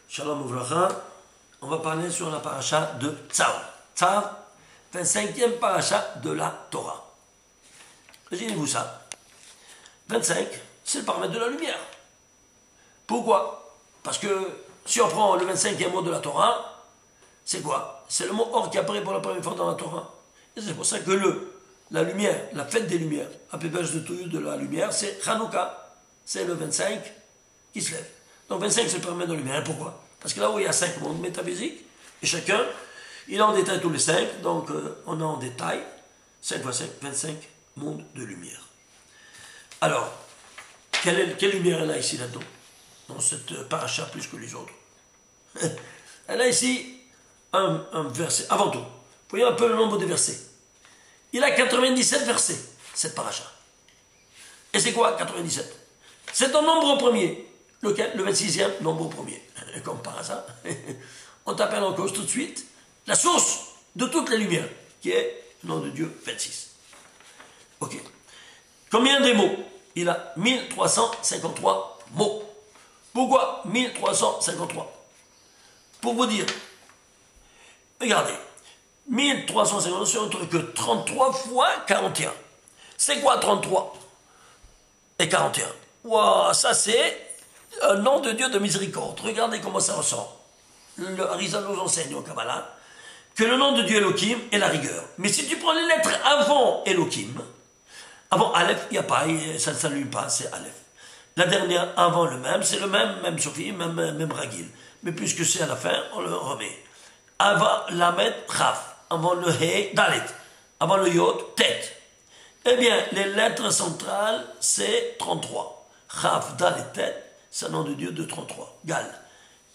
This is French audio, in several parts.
Shalom Uvracha. On va parler sur la paracha de Tzav. Tzav, 25e paracha de la Torah. Imaginez-vous ça. 25, c'est le paramètre de la lumière. Pourquoi? Parce que si on prend le 25e mot de la Torah, c'est quoi? C'est le mot or qui apparaît pour la première fois dans la Torah. Et c'est pour ça que la lumière, la fête des lumières, Apébèche de Toulouse de la lumière, c'est Hanouka. C'est le 25 qui se lève. Donc 25, c'est le paramètre de la lumière. Et pourquoi? Parce que là où il y a 5 mondes métaphysiques, et chacun, il a en détail tous les 5, donc on a en détail 5 fois 5, 25 mondes de lumière. Alors, quelle lumière elle a ici là-dedans? Dans cette paracha plus que les autres. Elle a ici un verset, avant tout. Voyons un peu le nombre de versets. Il a 97 versets, cette paracha. Et c'est quoi 97? C'est un nombre premier. Lequel? Le 26e nombre premier. Comme par hasard. On t'appelle en cause tout de suite la source de toutes les lumières, qui est le nom de Dieu 26. Ok. Combien de mots? Il a 1353 mots. Pourquoi 1353? Pour vous dire, regardez, 1353, c'est autre que 33 fois 41. C'est quoi 33 et 41? Wow, ça c'est un nom de Dieu de miséricorde. Regardez comment ça ressort. Le Harizal nous enseigne au Kabbalah que le nom de Dieu Elohim est la rigueur. Mais si tu prends les lettres avant Elohim, avant Aleph, il n'y a pas, ça ne s'allume pas, c'est Aleph. La dernière avant le même, c'est le même Sophie, même Ragil. Mais puisque c'est à la fin, on le remet. Avant Lamed, Chaf. Avant le He, Dalet. Avant le Yod, Tet. Eh bien, les lettres centrales, c'est 33. Chaf, Dalet, Tet, c'est un nom de Dieu de 33. Gal.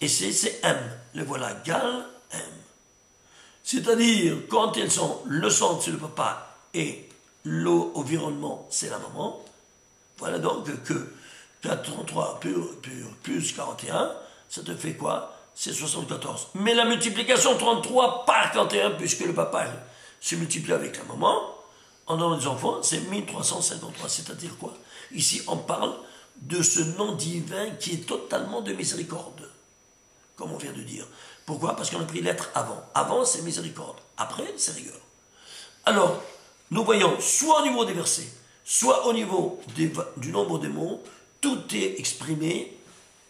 Et c'est M. Le voilà, Gal, M. C'est-à-dire, quand elles sont, le centre, c'est le papa, et l'environnement, c'est la maman. Voilà donc que 33 plus 41, ça te fait quoi? C'est 74. Mais la multiplication 33 par 41, puisque le papa se multiplie avec la maman, en donnant des enfants, c'est 1353. C'est-à-dire quoi? Ici, on parle de ce nom divin qui est totalement de miséricorde, comme on vient de dire. Pourquoi? Parce qu'on a pris l'être avant. Avant, c'est miséricorde. Après, c'est rigueur. Alors, nous voyons, soit au niveau des versets, soit au niveau du nombre des mots, tout est exprimé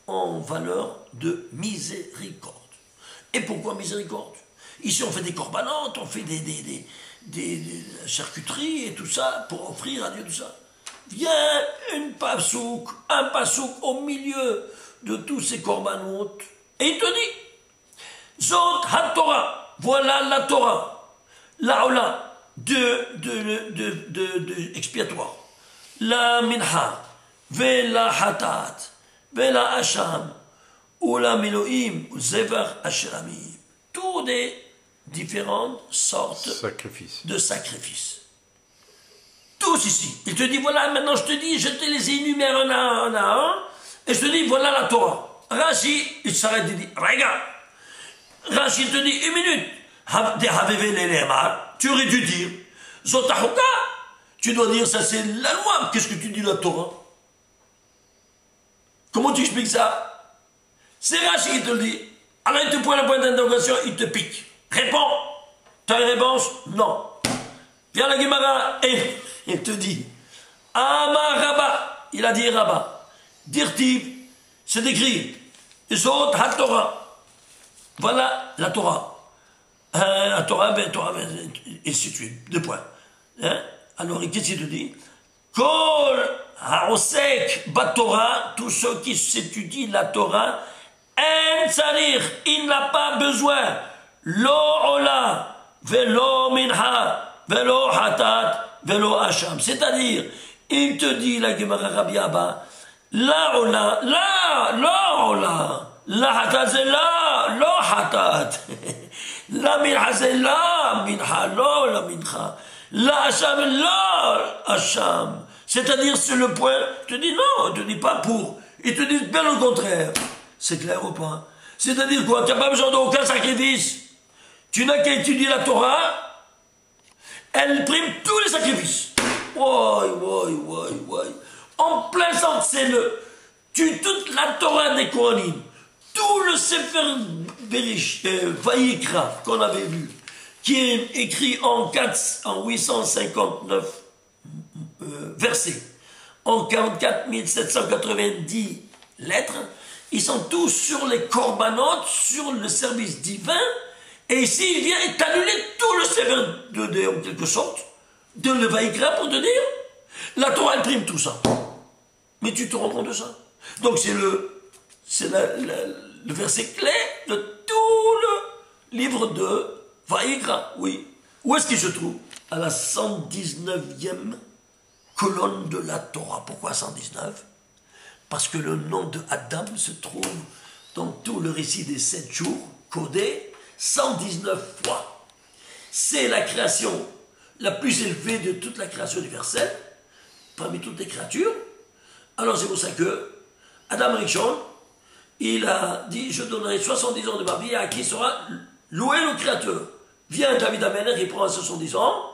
en valeur de miséricorde. Et pourquoi miséricorde? Ici, on fait des corbanotes, on fait des charcuteries et tout ça pour offrir à Dieu tout ça. Vient un pasouk au milieu de tous ces corbanotes, et il te dit, Zot ha-Torah, voilà la Torah, la Ola, de expiatoire, la minha, ve la hatat, ve la hacham, ou la miloïm, ou zever hachéramim. Tous des différentes sortes de sacrifices. Tous ici. Il te dit, voilà, maintenant je te dis, je te les énumère un à un, et je te dis, voilà la Torah. Rashi, il s'arrête, il dit, regarde. Rashi, il te dit, une minute. Tu aurais dû dire, Zotahuka, tu dois dire, ça c'est la loi. Qu'est-ce que tu dis la Torah? Comment tu expliques ça? C'est Rashi qui te le dit. Alors il te pointe la pointe d'interrogation, il te pique. Réponds. Tu as une réponse? Non. Viens la Gemara et il te dit, Amar Rabba, il a dit Rabba, Dirtiv, c'est écrit, Zot ha-Torah, voilà la Torah. La Torah, et ainsi de suite, 2 points. Hein? Alors, qu'est-ce qu'il te dit? Kol ha'osek bat-Torah, tous ceux qui s'étudient la Torah, en tzarir, il n'a pas besoin, lo ola, velo minha, velo hatat, velo hacham. C'est-à-dire, il te dit, la Gemara Rabbi Abba, la ola, la hatat c'est la, lo hatat. La minha c'est la minha, lo la minha. La hacham, la hacham. C'est-à-dire, c'est le point. Je te dis non, je te dis pas pour. Ils te disent bien le contraire. C'est clair ou pas? C'est-à-dire quoi? Tu n'as pas besoin d'aucun sacrifice. Tu n'as qu'à étudier la Torah. Elle prime tous les sacrifices. En plein centre, c'est toute la Torah des Kohanim, tout le Sefer Vayikra qu'on avait vu, qui est écrit en 859 versets, en 44 790 lettres, ils sont tous sur les corbanotes, sur le service divin, et ici il vient annuler tout le Sefer en quelque sorte, de le Vayikra pour te dire, la Torah elle prime tout ça. Mais tu te rends compte de ça? Donc c'est le verset clé de tout le livre de Vayikra, oui. Où est-ce qu'il se trouve? À la 119e colonne de la Torah. Pourquoi 119? Parce que le nom de Adam se trouve dans tout le récit des 7 jours, codé 119 fois. C'est la création la plus élevée de toute la création universelle, parmi toutes les créatures. Alors c'est pour ça que Adam Rishon, il a dit, je donnerai 70 ans de ma vie à qui sera loué le Créateur. Vient David Amelech, il prend 70 ans,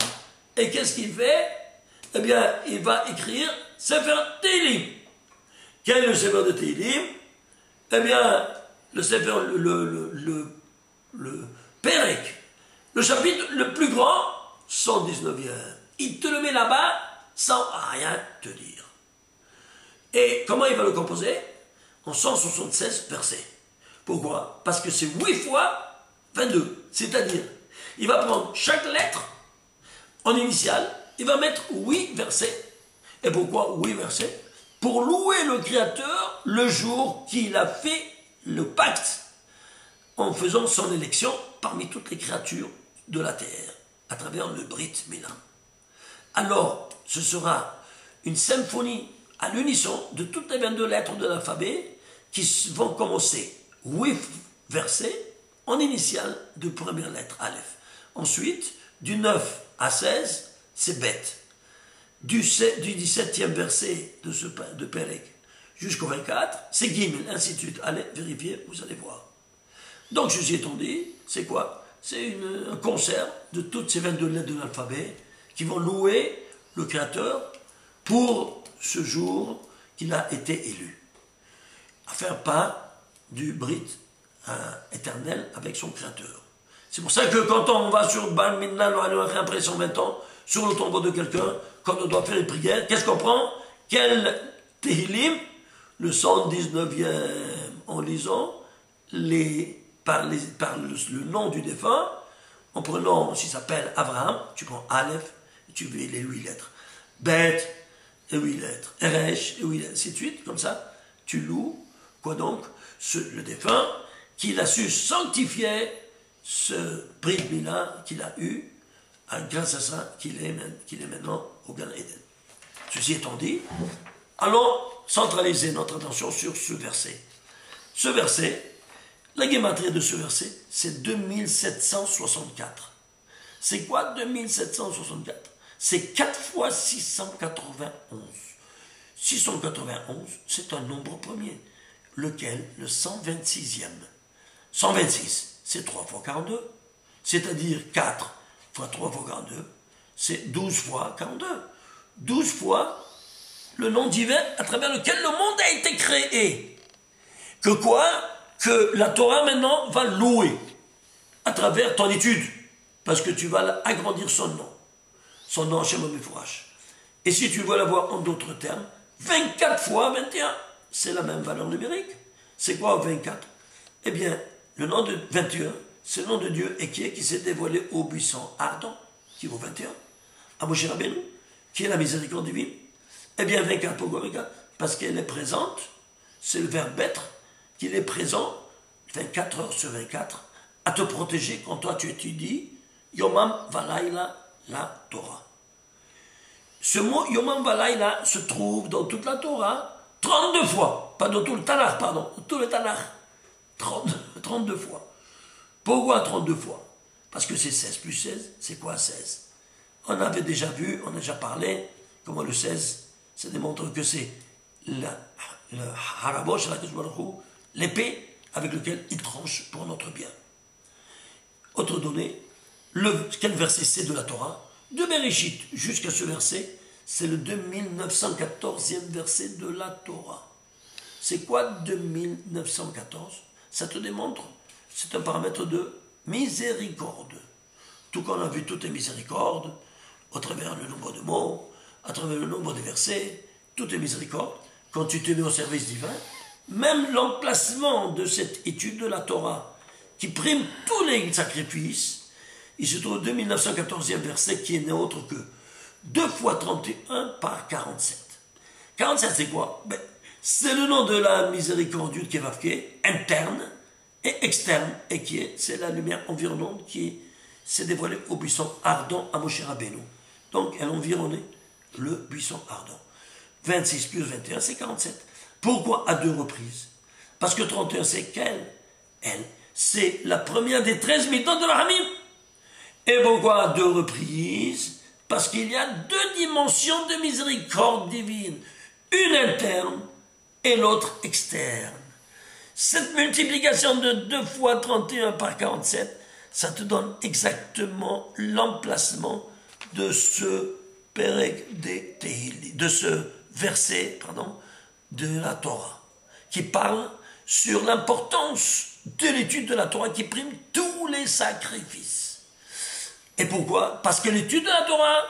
et qu'est-ce qu'il fait? Eh bien, il va écrire Sefer Tehillim. Quel est le Sefer de Tehillim? Eh bien, le Sefer, le Perek, le chapitre le plus grand, 119e. Il te le met là-bas sans rien te dire. Et comment il va le composer? En 176 versets. Pourquoi? Parce que c'est 8 fois 22. C'est-à-dire, il va prendre chaque lettre en initiale, il va mettre 8 versets. Et pourquoi 8 versets? Pour louer le Créateur le jour qu'il a fait le pacte en faisant son élection parmi toutes les créatures de la terre, à travers le Brit Mila. Alors, ce sera une symphonie à l'unisson de toutes les 22 lettres de l'alphabet qui vont commencer 8 versets en initiale de première lettre Aleph. Ensuite, du 9 à 16, c'est bête. Du 17e verset de Perek jusqu'au 24, c'est Gimel, ainsi de suite. Allez, vérifiez, vous allez voir. Donc, ceci étant dit, c'est quoi? C'est un concert de toutes ces 22 lettres de l'alphabet qui vont louer le Créateur pour ce jour qu'il a été élu. À faire part du Brit éternel avec son Créateur. C'est pour ça que quand on va sur Bal Minna, après 120 ans, sur le tombeau de quelqu'un, quand on doit faire une prière, qu'est-ce qu'on prend? Quel Tehillim? Le 119e, en lisant par le nom du défunt, en prenant, s'il s'appelle Abraham, tu prends Aleph, et tu mets les 8 lettres. Bet, et 8 lettres. Eresh, et 8 lettres. Ainsi de suite, comme ça, tu loues, quoi donc, le défunt, qu'il a su sanctifier ce Brit Mila qu'il a eu, grâce à ça qu'il est maintenant au Gan Eden. Ceci étant dit, allons centraliser notre attention sur ce verset. Ce verset, la guématrie de ce verset, c'est 2764. C'est quoi 2764? C'est 4 fois 691. 691, c'est un nombre premier. Lequel? Le 126e. 126, c'est 3 fois 42. C'est-à-dire 4 fois 3 fois 42, c'est 12 fois 42. 12 fois le nom divin à travers lequel le monde a été créé. Que quoi? Que la Torah maintenant va louer à travers ton étude. Parce que tu vas agrandir son nom. Son nom, Shem HaMefourash. Et si tu veux l'avoir en d'autres termes, 24 fois 21, c'est la même valeur numérique. C'est quoi 24? Eh bien, le nom de 21, c'est le nom de Dieu et qui s'est dévoilé au buisson ardent, qui vaut 21. À Moshe Rabbeinu, qui est la miséricorde divine. Eh bien, 24, pourquoi 24? Parce qu'elle est présente, c'est le verbe être, qu'il est présent 24 heures sur 24 à te protéger quand toi tu étudies Yomam Valayla la Torah. Ce mot Yomam Valayla se trouve dans toute la Torah 32 fois, pas dans tout le Tanakh, pardon, dans tout le Tanakh. 32 fois. Pourquoi 32 fois? Parce que c'est 16 plus 16, c'est quoi 16? On avait déjà vu, on a déjà parlé, comment le 16, ça démontre que c'est le harabosh, l'épée avec laquelle il tranche pour notre bien. Autre donnée, quel verset c'est de la Torah? De Bereshit jusqu'à ce verset, c'est le 2914e verset de la Torah. C'est quoi 2914? Ça te démontre, c'est un paramètre de miséricorde. Tout qu'on a vu toutes les miséricordes, au travers le nombre de mots, à travers le nombre de versets, toutes les miséricordes, quand tu te mets au service divin, même l'emplacement de cette étude de la Torah, qui prime tous les sacrifices, il se trouve au 2914e verset qui n'est autre que 2 fois 31 par 47. 47 c'est quoi? Ben, c'est le nom de la miséricorde qui est marqué, interne et externe, et qui est, c'est la lumière environnante qui s'est dévoilée au buisson ardent à Moshe Rabbeinu. Donc elle environnait le buisson ardent. 26 plus 21 c'est 47. Pourquoi à 2 reprises? Parce que 31 c'est quelle? Elle, c'est la première des 13 midot de la Hamim. Et pourquoi à 2 reprises? Parce qu'il y a 2 dimensions de miséricorde divine. Une interne et l'autre externe. Cette multiplication de 2 fois 31 par 47, ça te donne exactement l'emplacement de ce Perek des Tehillim, de ce verset, de la Torah, qui parle sur l'importance de l'étude de la Torah qui prime tous les sacrifices. Et pourquoi? Parce que l'étude de la Torah,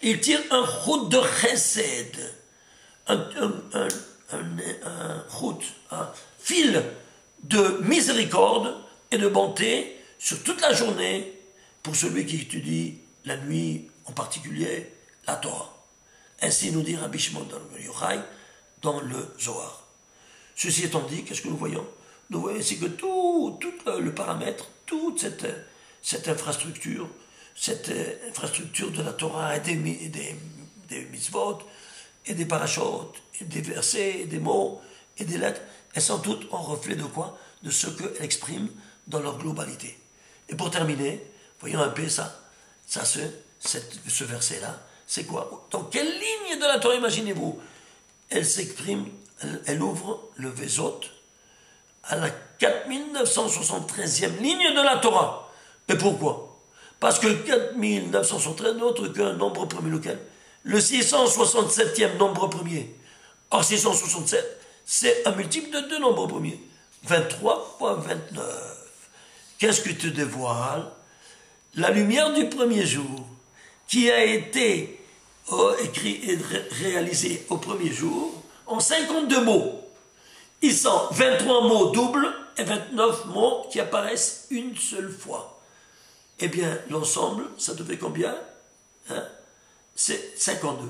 il tire un route de chesed, un fil de miséricorde et de bonté sur toute la journée pour celui qui étudie la nuit, en particulier la Torah. Ainsi nous dit Rabbi Shimon Yochai dans le Zohar. Ceci étant dit, qu'est-ce que nous voyons? Nous voyons ici que tout le paramètre, toute cette infrastructure de la Torah et des mitzvot, et des parachutes, et des versets, et des mots, et des lettres, elles sont toutes en reflet de quoi? De ce qu'elles expriment dans leur globalité. Et pour terminer, voyons un peu ça ce verset-là, c'est quoi? Dans quelle ligne de la Torah, imaginez-vous? Elle s'exprime, elle ouvre le Vezot à la 4973e ligne de la Torah. Et pourquoi? Parce que 4973 n'est autre qu'un nombre premier, lequel? Le 667e nombre premier. Or, 667, c'est un multiple de 2 nombres premiers. 23 fois 29. Qu'est-ce que te dévoile? La lumière du premier jour, qui a été écrit et réalisé au premier jour, en 52 mots. Ils sont 23 mots doubles et 29 mots qui apparaissent une seule fois. Eh bien, l'ensemble, ça te fait combien? C'est 52.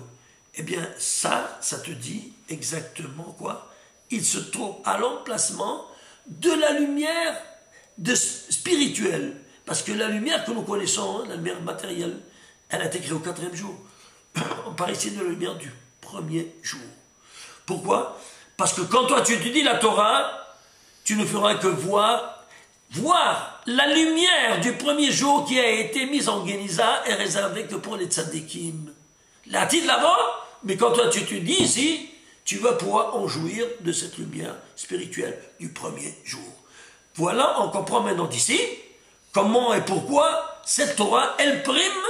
Eh bien, ça te dit exactement quoi? Il se trouve à l'emplacement de la lumière spirituelle. Parce que la lumière que nous connaissons, la lumière matérielle, elle a été créée au 4e jour. On parle ici de la lumière du premier jour. Pourquoi? Parce que quand toi tu étudies la Torah, tu ne feras que voir la lumière du premier jour qui a été mise en Génisa est réservée que pour les tzadikim. La titre là-bas, mais quand toi tu étudies ici, tu vas pouvoir en jouir de cette lumière spirituelle du premier jour. Voilà, on comprend maintenant d'ici comment et pourquoi cette Torah, elle prime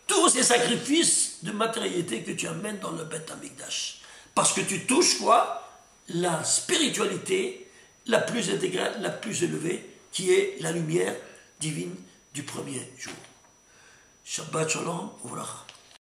tous ces sacrifices de matérialité que tu amènes dans le Beth Amikdash. Parce que tu touches quoi? La spiritualité la plus intégrale, la plus élevée, qui est la lumière divine du premier jour. Shabbat Shalom, Ouvracha.